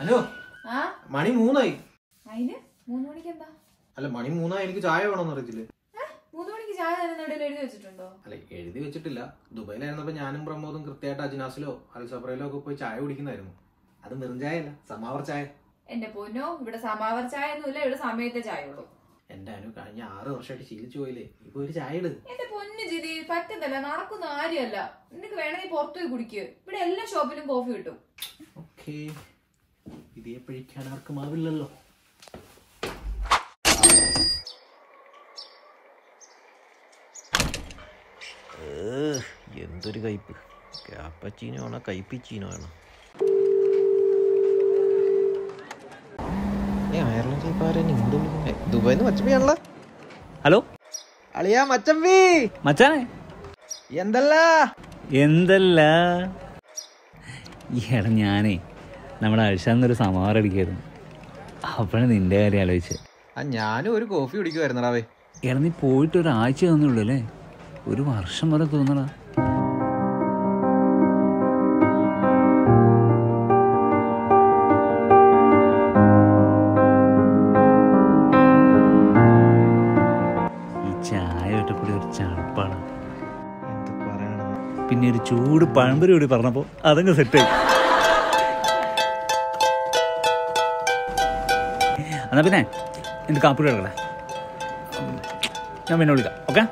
Hello മണി 3 അല്ല മണി 3 എനിക്ക് ചായ വേണമെന്ന് അറിയത്തില്ലേ? 3 മണിക്ക് ചായ എഴുതി വെച്ചിട്ടുണ്ടോ? അല്ല എഴുതി വെച്ചിട്ടില്ല. ദുബൈയിലായിരുന്നപ്പോ ഞാനും പ്രമോദും കൃത്യമായിട്ട് അജിനാസിലോ അൽസഫറയിലോ ഒക്കെ പോയി ചായ കുടിക്കുന്നതായിരുന്നു. അത് വെറും ചായ അല്ല, സമാവർ ചായ. എന്റെ പൊന്നോ, ഇവിടെ സമാവർ ചായ ഒന്നുമില്ല, ഇവിടെ സമയത്തെ ചായ ഉള്ളൂ. എന്റെ അനു കഴിഞ്ഞ 6 വർഷമായിട്ട് ശീലിച്ചു പോയില്ലേ, ഇപ്പൊ ഒരു ചായ ഇട്. എന്റെ പൊന്നു ജിതി, പറ്റുന്നില്ല, നടക്കുന്ന കാര്യമല്ല. നിനക്ക് വേണമെങ്കിൽ പുറത്തു പോയി കുടിക്കുക, ഇവിടെ എല്ലാ ഷോപ്പിലും കോഫി കിട്ടും. ഓക്കേ, ഇതേ പഴിക്കാൻ ആർക്കും ആവില്ലല്ലോ. എന്തൊരു കയ്പ്. ക്യാപ്പച്ചീനോ ആണോ കയ്പിച്ചീനോ ആണോ? ദുബായിന്ന് മച്ചമ്പിയാണല്ലോ. ഹലോ അളിയാ മച്ചമ്പി. മച്ചാനെ എന്തല്ല എടാ, ഞാനേ നമ്മുടെ അഴിഷാന്നൊരു സമാവർ അടിക്കായിരുന്നു. അപ്പോഴാണ് നിന്റെ കാര്യം ആലോചിച്ചത്. ഞാനും ഒരു കോഫി കുടിക്കുമായിരുന്നടാവേ. എടാ, നീ പോയിട്ട് ഒരാഴ്ച തന്നുള്ളൂ അല്ലേ? ഒരു വർഷം വരെ തോന്നടാ. ഈ ചായ ഒറ്റക്കൂടി ഒരു ചടപ്പാണ്. പിന്നെ ഒരു ചൂട് പഴംപൊരി കൂടി പറഞ്ഞപ്പോൾ അതങ്ങ് സെറ്റായി. എന്നാ പിന്നെ എന്ത് കാപ്പിടി എടുക്കണേ, ഞാൻ പിന്നെ വിളിക്കാം. ഓക്കെ.